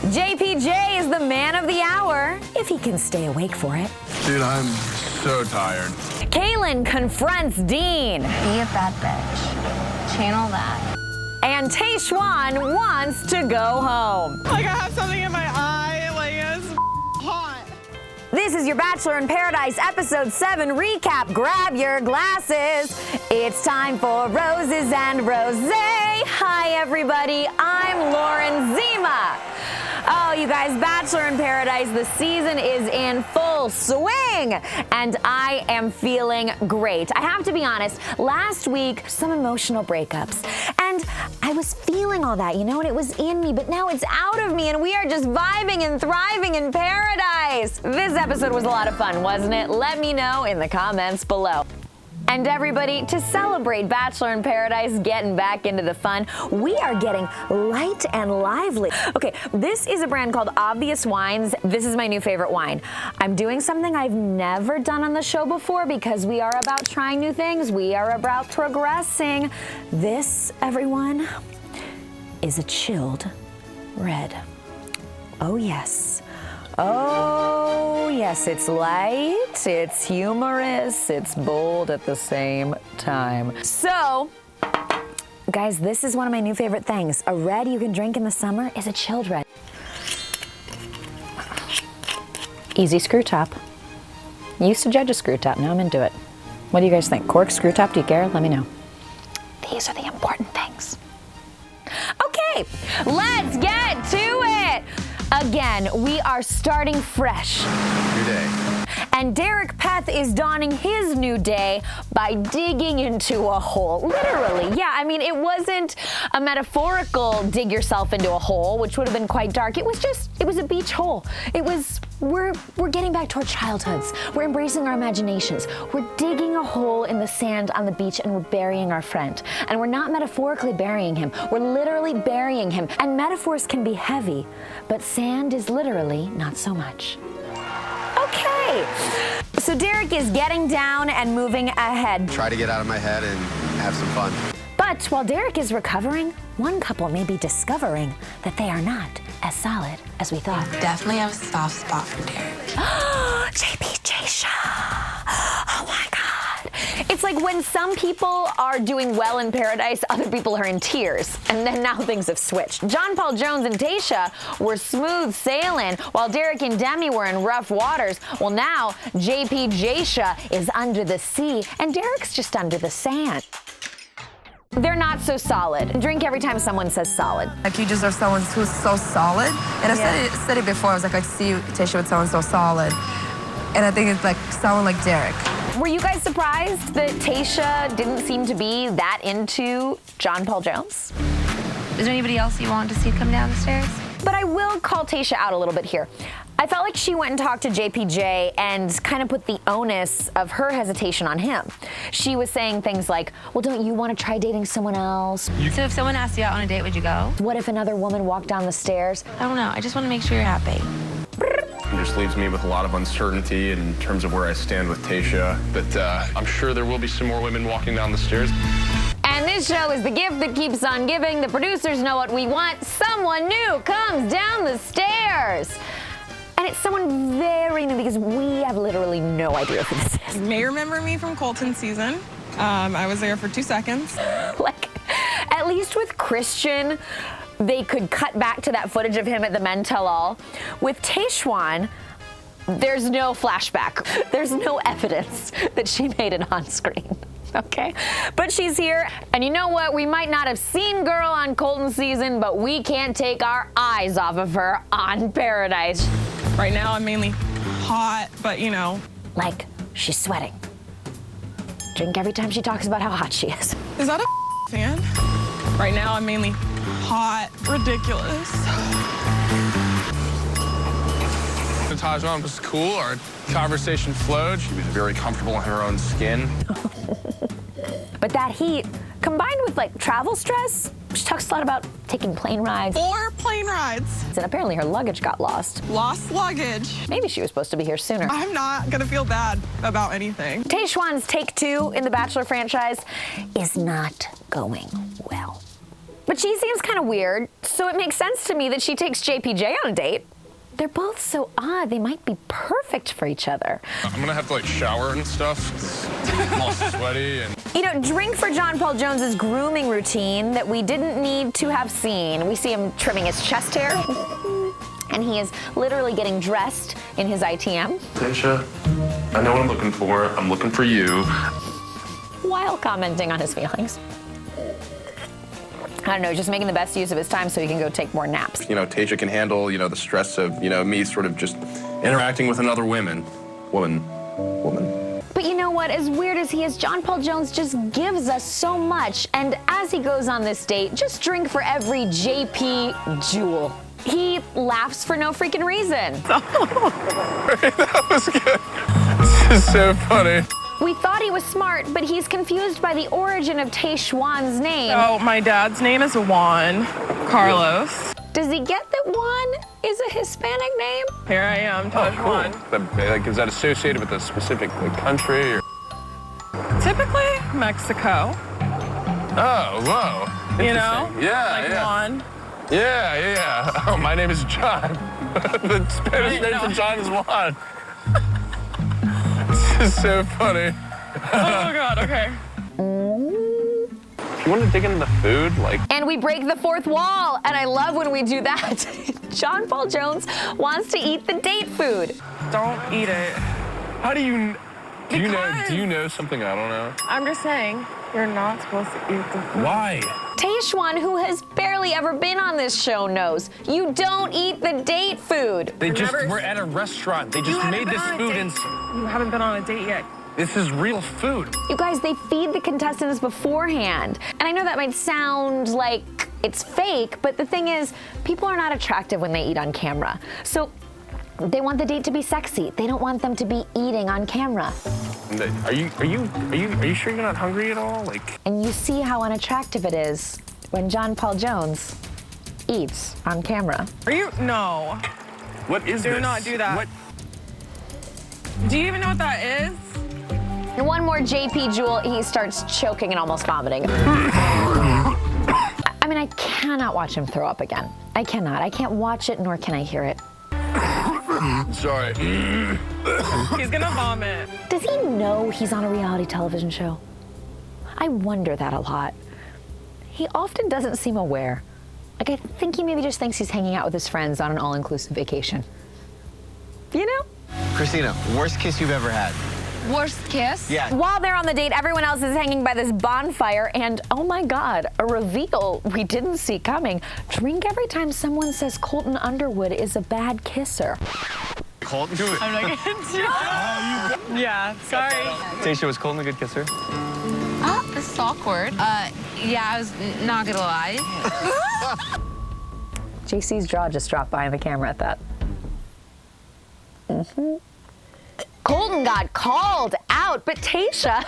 JPJ is the man of the hour, if he can stay awake for it. Dude, I'm so tired. Caelynn confronts Dean. Be a bad bitch. Channel that. And Tahzjuan wants to go home. Like I have something in my eye, like it's hot. This is your Bachelor in Paradise episode 7 recap. Grab your glasses. It's time for Roses and Rosé. Hi, everybody. I'm Lauren Zima. Oh, you guys, Bachelor in Paradise, the season is in full swing, and I am feeling great. I have to be honest, last week, some emotional breakups, and I was feeling all that, you know, and it was in me, but now it's out of me, and we are just vibing and thriving in paradise. This episode was a lot of fun, wasn't it? Let me know in the comments below. And everybody, to celebrate Bachelor in Paradise getting back into the fun, we are getting light and lively. Okay, this is a brand called Obvious Wines. This is my new favorite wine. I'm doing something I've never done on the show before because we are about trying new things. We are about progressing. This, everyone, is a chilled red. Oh, yes. Oh, yes, it's light, it's humorous, it's bold at the same time. So, guys, this is one of my new favorite things. A red you can drink in the summer is a chilled red. Easy screw top. Used to judge a screw top, now I'm into it. What do you guys think? Cork, screw top, do you care? Let me know. These are the important things. Okay, let's get to it. Again, we are starting fresh. New day. And Derek Peth is dawning his new day by digging into a hole. Literally, yeah, I mean, it wasn't a metaphorical dig yourself into a hole, which would have been quite dark. It was a beach hole. It was, we're getting back to our childhoods. We're embracing our imaginations. We're digging a hole in the sand on the beach and we're burying our friend. And we're not metaphorically burying him. We're literally burying him. And metaphors can be heavy, but sand is literally not so much. Okay, so Derek is getting down and moving ahead. Try to get out of my head and have some fun. But while Derek is recovering, one couple may be discovering that they are not as solid as we thought. Definitely have a soft spot for Derek. JPJ. Oh my God. It's like when some people are doing well in paradise, other people are in tears. And then now things have switched. Paul Jones and Tayshia were smooth sailing, while Derek and Demi were in rough waters. Well, now JPJ is under the sea, and Derek's just under the sand. They're not so solid. Drink every time someone says solid. Like, you deserve someone who's so solid. And I said it before. I was like, I see Tayshia with someone so solid. And I think it's like someone like Derek. Were you guys surprised that Tayshia didn't seem to be that into Paul Jones? Is there anybody else you want to see come down the stairs? But I will call Tayshia out a little bit here. I felt like she went and talked to JPJ and kind of put the onus of her hesitation on him. She was saying things like, well, don't you want to try dating someone else? So if someone asked you out on a date, would you go? What if another woman walked down the stairs? I don't know. I just want to make sure you're happy. It just leaves me with a lot of uncertainty in terms of where I stand with Tayshia. But I'm sure there will be some more women walking down the stairs. And this show is the gift that keeps on giving. The producers know what we want. Someone new comes down the stairs. And it's someone very new because we have literally no idea who this is. You may remember me from Colton season. I was there for 2 seconds. Like, at least with Christian, they could cut back to that footage of him at the Men Tell All. With Tahzjuan, there's no flashback. There's no evidence that she made it on screen. Okay, but she's here, and you know what? We might not have seen Girl on Colton season, but we can't take our eyes off of her on Paradise. Right now, I'm mainly hot, but you know. Like, she's sweating. Drink every time she talks about how hot she is. Is that a fan? Right now, I'm mainly hot, ridiculous. TahzJOHN was cool. Our conversation flowed. She was very comfortable in her own skin. But that heat, combined with like travel stress, she talks a lot about taking plane rides. 4 plane rides. And apparently her luggage got lost. Lost luggage. Maybe she was supposed to be here sooner. I'm not gonna feel bad about anything. Tahzjuan's take 2 in the Bachelor franchise is not going well. But she seems kind of weird, so it makes sense to me that she takes JPJ on a date. They're both so odd, they might be perfect for each other. I'm gonna have to like shower and stuff. I'm all sweaty and... You know, drink for John Paul Jones's grooming routine that we didn't need to have seen. We see him trimming his chest hair, and he is literally getting dressed in his ITM. Tayshia, I know what I'm looking for. I'm looking for you. While commenting on his feelings. I don't know, just making the best use of his time so he can go take more naps. You know, Tayshia can handle, the stress of, me sort of just interacting with another woman. But you know what, as weird as he is, John Paul Jones just gives us so much. And as he goes on this date, just drink for every JP jewel. He laughs for no freaking reason. That was good. This is so funny. We thought he was smart, but he's confused by the origin of Tahzjuan's name. Oh, my dad's name is Juan Carlos. Does he get that Juan is a Hispanic name? Here I am, TahzJOHN. Like, is that associated with a specific country? Or... Typically, Mexico. Oh, whoa. You know? Yeah, like yeah. Juan. Yeah. Oh, my name is John. The Spanish name for John is Juan. This is so funny. Oh, God, okay. If you want to dig into the food, like... And we break the fourth wall, and I love when we do that. John Paul Jones wants to eat the date food. Don't eat it. How do you... Do you know something I don't know? I'm just saying, you're not supposed to eat the food. Why? Tayshia, who has barely ever been on this show, knows you don't eat the date food. We're at a restaurant. They just made this food and... You haven't been on a date yet. This is real food. You guys, they feed the contestants beforehand. And I know that might sound like it's fake, but the thing is, people are not attractive when they eat on camera. So they want the date to be sexy. They don't want them to be eating on camera. Are you sure you're not hungry at all? Like... And you see how unattractive it is when John Paul Jones eats on camera. Are you? No. What is this? Do not do that. What? Do you even know what that is? And one more JP jewel, he starts choking and almost vomiting. I mean, I cannot watch him throw up again. I cannot. I can't watch it, nor can I hear it. Sorry. He's gonna vomit. Does he know he's on a reality television show? I wonder that a lot. He often doesn't seem aware. Like, I think he maybe just thinks he's hanging out with his friends on an all-inclusive vacation. You know? Christina, worst kiss you've ever had? Worst kiss? Yeah. While they're on the date, everyone else is hanging by this bonfire, and oh my God, a reveal we didn't see coming. Drink every time someone says Colton Underwood is a bad kisser. Colton? Do it. I'm not gonna Yeah, sorry. Tayshia, was Colton a good kisser? Oh, this is awkward. Yeah, I was not gonna lie. JC's jaw just dropped behind the camera at that. Colton got called out, but Tayshia,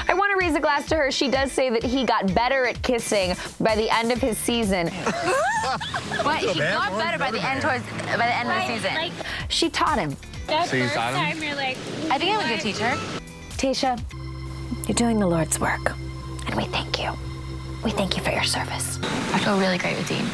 I want to raise a glass to her. She does say that he got better at kissing by the end of his season. But he got better by the end of the season. She taught him. So you taught him? I think I'm a good teacher. Tayshia, you're doing the Lord's work, and we thank you. We thank you for your service. I feel really great with Dean.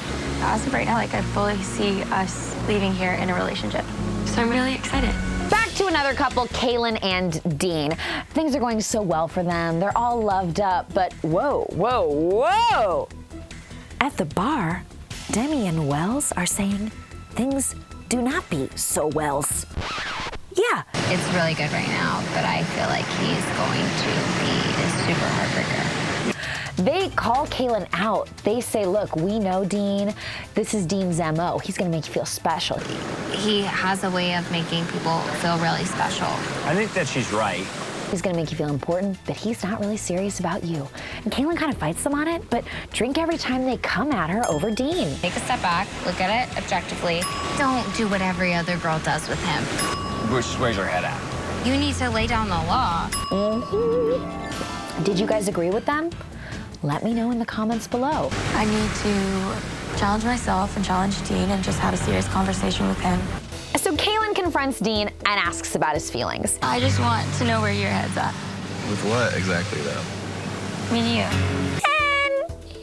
As of right now, like, I fully see us leaving here in a relationship. So I'm really excited. Back to another couple, Caelynn and Dean. Things are going so well for them. They're all loved up, but whoa. At the bar, Demi and Wells are saying things do not be so wells. Yeah. It's really good right now, but I feel like he's going to be a super heartbreaker. They call Caelynn out. They say, look, we know Dean. This is Dean's MO. He's gonna make you feel special. He has a way of making people feel really special. I think that she's right. He's gonna make you feel important, but he's not really serious about you. And Caelynn kind of fights them on it, but drink every time they come at her over Dean. Take a step back, look at it objectively. Don't do what every other girl does with him. Where's your head at? You need to lay down the law. Did you guys agree with them? Let me know in the comments below. I need to challenge myself and challenge Dean and just have a serious conversation with him. So Caelynn confronts Dean and asks about his feelings. I just want to know where your head's at. With what exactly, though? Me and you.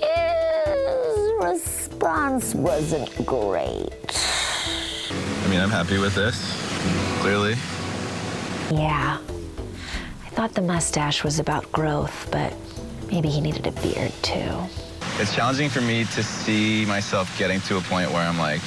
And response wasn't great. I mean, I'm happy with this, clearly. Yeah. I thought the mustache was about growth, but maybe he needed a beard too. It's challenging for me to see myself getting to a point where I'm like,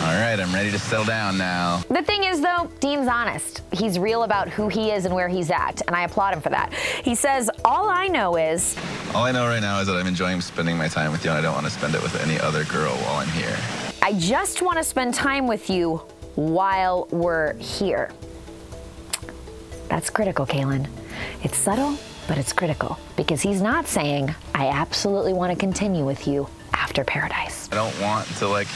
all right, I'm ready to settle down now. The thing is, though, Dean's honest. He's real about who he is and where he's at, and I applaud him for that. He says, all I know right now is that I'm enjoying spending my time with you, and I don't want to spend it with any other girl while I'm here. I just want to spend time with you while we're here. That's critical, Caelynn. It's subtle, but it's critical, because he's not saying, I absolutely want to continue with you after Paradise. I don't want to, like,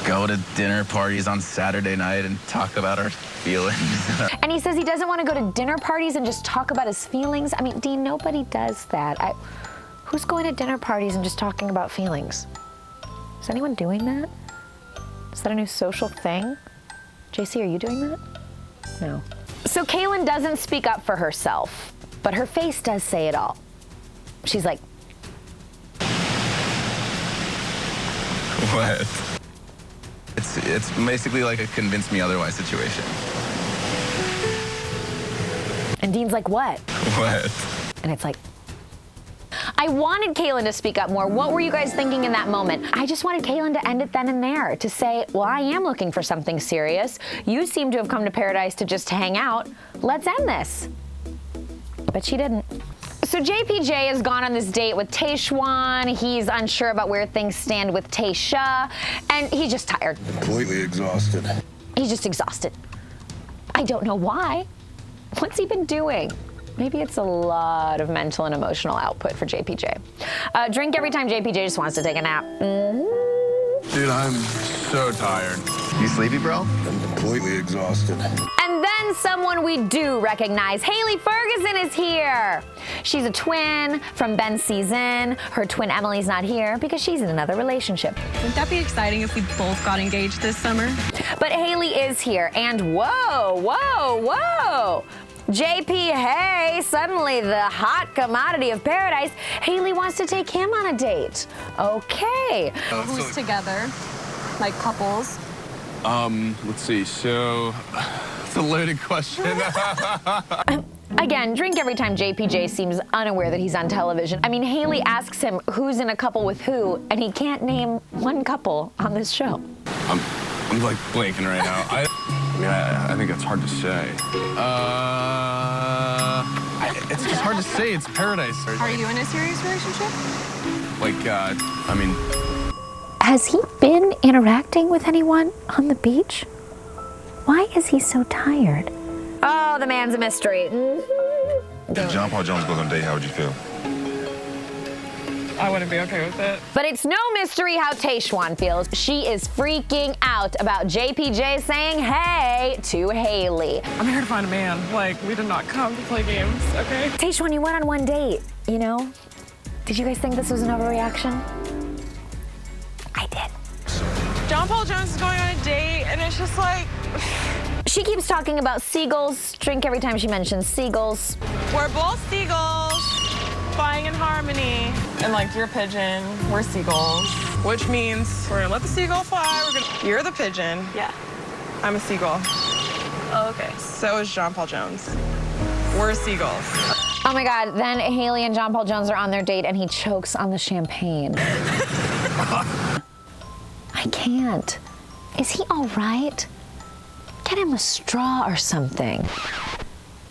go to dinner parties on Saturday night and talk about our feelings. And he says he doesn't want to go to dinner parties and just talk about his feelings. I mean, Dean, nobody does that. Who's going to dinner parties and just talking about feelings? Is anyone doing that? Is that a new social thing? JC, are you doing that? No. So Caelynn doesn't speak up for herself, but her face does say it all. She's like, What? It's basically like a convince me otherwise situation. and Dean's like, what? What? And it's like, I wanted Caelynn to speak up more. What were you guys thinking in that moment? I just wanted Caelynn to end it then and there, to say, well, I am looking for something serious. You seem to have come to Paradise to just hang out. Let's end this. But she didn't. So JPJ has gone on this date with Tahzjuan. He's unsure about where things stand with Tayshia, and he's just tired. Completely exhausted. He's just exhausted. I don't know why. What's he been doing? Maybe it's a lot of mental and emotional output for JPJ. Drink every time JPJ just wants to take a nap. Dude, I'm so tired. You sleepy, bro? I'm completely exhausted. And then someone we do recognize. Haley Ferguson is here. She's a twin from Ben's season. Her twin Emily's not here because she's in another relationship. Wouldn't that be exciting if we both got engaged this summer? But Haley is here, and whoa. JP, hey, suddenly the hot commodity of Paradise. Haley wants to take him on a date. Okay. Who's together? Like couples? Let's see. So, it's a loaded question. Again, drink every time JPJ seems unaware that he's on television. I mean, Haley asks him who's in a couple with who, and he can't name one couple on this show. I'm like blanking right now. I think it's hard to say. It's just hard to say. It's Paradise. Are you in a serious relationship? Has he been interacting with anyone on the beach? Why is he so tired? Oh, the man's a mystery. If Paul Jones goes on a date, how would you feel? I wouldn't be okay with it. But it's no mystery how Tahzjuan feels. She is freaking out about JPJ saying hey to Haley. I'm here to find a man. Like, we did not come to play games, okay? Tahzjuan, you went on one date, you know? Did you guys think this was an overreaction? I did. Paul Jones is going on a date, and it's just like... She keeps talking about seagulls. Drink every time she mentions seagulls. We're both seagulls, flying in harmony. And like, you're a pigeon, we're seagulls. Which means we're gonna let the seagull fly, you're the pigeon. Yeah. I'm a seagull. Oh, okay. So is Paul Jones. We're seagulls. Oh my God, then Haley and Paul Jones are on their date and he chokes on the champagne. I can't. Is he all right? Get him a straw or something.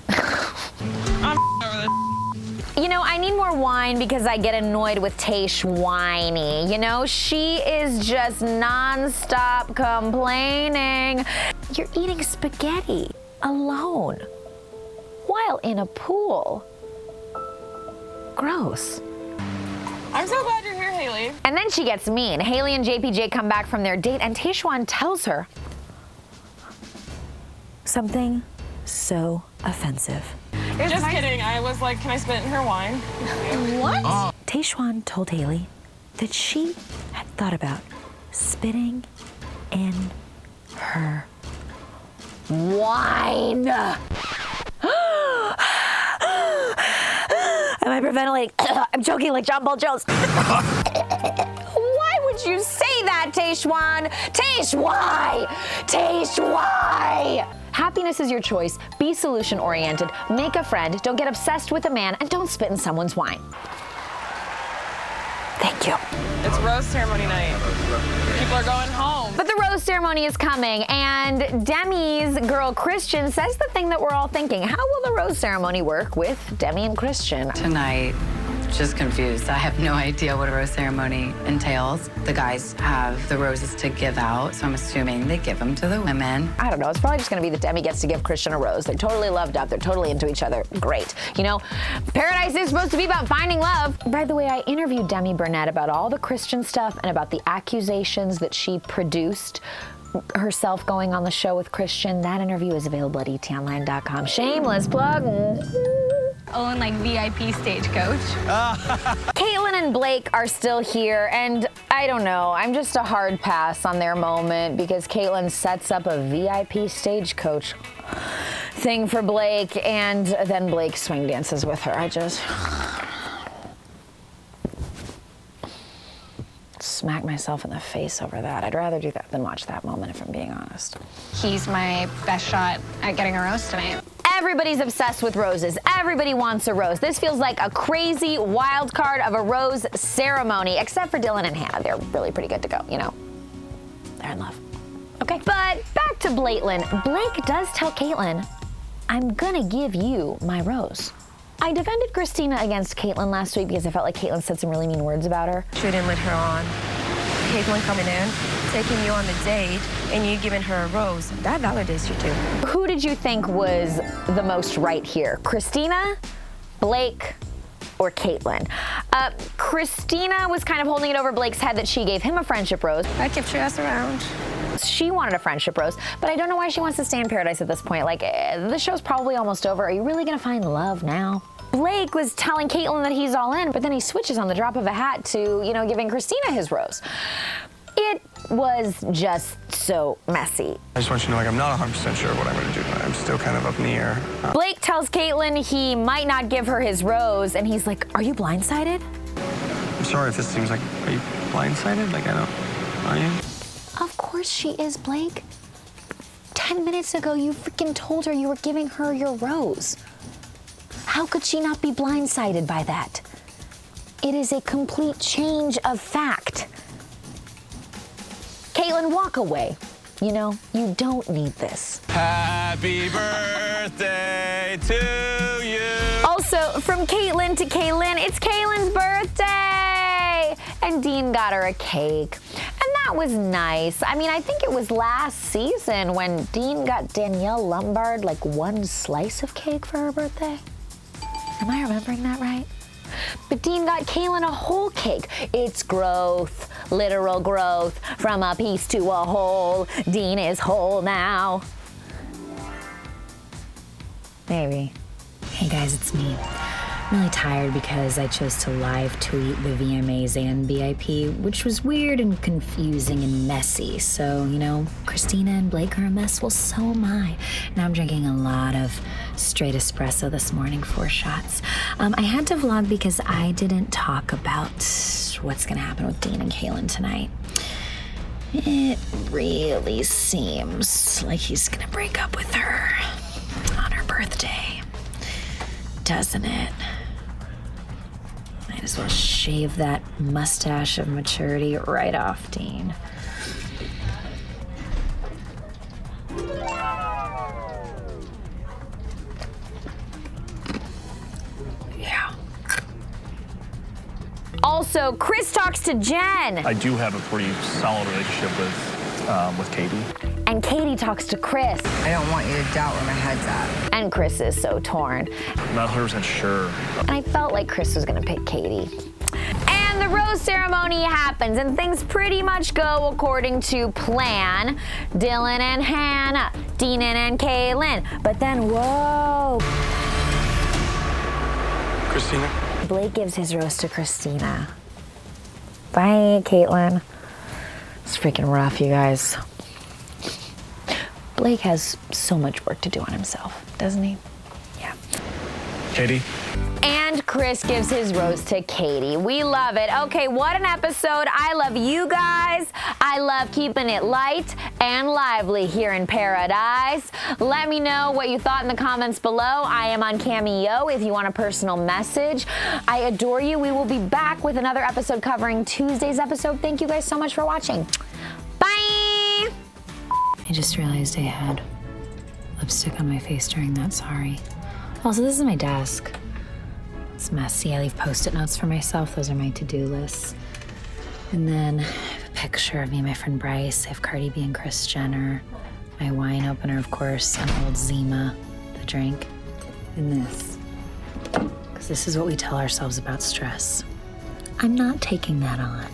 I'm over this. You know, I need more wine because I get annoyed with Tahzjuan. You know, she is just nonstop complaining. You're eating spaghetti alone while in a pool. Gross. I'm so glad you're here, Haley. And then she gets mean. Haley and JPJ come back from their date and Tahzjuan tells her something so offensive. Just kidding. I was like, can I spit in her wine? What? Tahzjuan told Haley that she had thought about spitting in her wine. Am I hyperventilating? I'm choking like Paul Jones. Why would you say that, Tahzjuan? Taysh, why? Taysh, why? Happiness is your choice. Be solution-oriented. Make a friend. Don't get obsessed with a man. And don't spit in someone's wine. Thank you. It's rose ceremony night. People are going home. But the rose ceremony is coming, and Demi's girl Christian says the thing that we're all thinking. How will the rose ceremony work with Demi and Christian? Tonight, just confused. I have no idea what a rose ceremony entails. The guys have the roses to give out, so I'm assuming they give them to the women. I don't know. It's probably just going to be that Demi gets to give Christian a rose. They're totally loved up. They're totally into each other. Great. You know, paradise is supposed to be about finding love. By the way, I interviewed Demi Burnett about all the Christian stuff and about the accusations that she produced herself going on the show with Christian. That interview is available at ETonline.com. Shameless plug. Own like VIP stagecoach. Caelynn and Blake are still here, and I don't know, I'm just a hard pass on their moment because Caelynn sets up a VIP stagecoach thing for Blake, and then Blake swing dances with her. I just smack myself in the face over that. I'd rather do that than watch that moment, if I'm being honest. He's my best shot at getting a rose tonight. Everybody's obsessed with roses. Everybody wants a rose. This feels like a crazy wild card of a rose ceremony, except for Dylan and Hannah. They're really pretty good to go, you know. They're in love. Okay, but back to Blaitlin. Blake does tell Caelynn, I'm gonna give you my rose. I defended Christina against Caelynn last week because I felt like Caelynn said some really mean words about her. Shouldn't let her on. Caitlin coming in, taking you on the date, and you giving her a rose. That validates you too. Who did you think was the most right here? Christina, Blake, or Caelynn? Christina was kind of holding it over Blake's head that she gave him a friendship rose. I kept your ass around. She wanted a friendship rose, but I don't know why she wants to stay in paradise at this point. Like, the show's probably almost over. Are you really gonna find love now? Blake was telling Caelynn that he's all in, but then he switches on the drop of a hat to, you know, giving Christina his rose. It was just so messy. I just want you to know, like, I'm not 100% sure what I'm going to do tonight. I'm still kind of up in the air. Blake tells Caelynn he might not give her his rose, and he's like, are you blindsided? I'm sorry if this seems like, are you blindsided? Like, are you? Of course she is, Blake. 10 minutes ago, you freaking told her you were giving her your rose. How could she not be blindsided by that? It is a complete change of fact. Caelynn, walk away. You know, you don't need this. Happy birthday to you. Also, from Caelynn to Caelynn, it's Caelynn's birthday! And Dean got her a cake. And that was nice. I mean, I think it was last season when Dean got Danielle Lombard like one slice of cake for her birthday. Am I remembering that right? But Dean got Caelynn a whole cake. It's growth, literal growth, from a piece to a whole. Dean is whole now. Maybe. Hey guys, it's me. I'm really tired because I chose to live tweet the VMAs and BIP, which was weird and confusing and messy. So, you know, Christina and Blake are a mess, well, so am I. And I'm drinking a lot of straight espresso this morning, 4 shots. I had to vlog because I didn't talk about what's gonna happen with Dean and Caelynn tonight. It really seems like he's gonna break up with her on her birthday, doesn't it? Might as well shave that mustache of maturity right off, Dean. Yeah. Also, Chris talks to Jen. I do have a pretty solid relationship with Katie. And Katie talks to Chris. I don't want you to doubt where my head's at. And Chris is so torn. I'm not 100% sure. And I felt like Chris was gonna pick Katie. And the rose ceremony happens, and things pretty much go according to plan. Dylan and Hannah, Dean and Caelynn. But then, whoa. Christina? Blake gives his rose to Christina. Bye, Caelynn. It's freaking rough, you guys. Blake has so much work to do on himself, doesn't he? Yeah. Katie? And Chris gives his rose to Katie. We love it. Okay, what an episode. I love you guys. I love keeping it light and lively here in paradise. Let me know what you thought in the comments below. I am on Cameo if you want a personal message. I adore you. We will be back with another episode covering Tuesday's episode. Thank you guys so much for watching. Bye! I just realized I had lipstick on my face during that, sorry. Also, this is my desk. It's messy. I leave Post-it notes for myself. Those are my to-do lists. And then I have a picture of me and my friend Bryce. I have Cardi B and Kris Jenner. My wine opener, of course, an old Zima, the drink. And this. Because this is what we tell ourselves about stress. I'm not taking that on.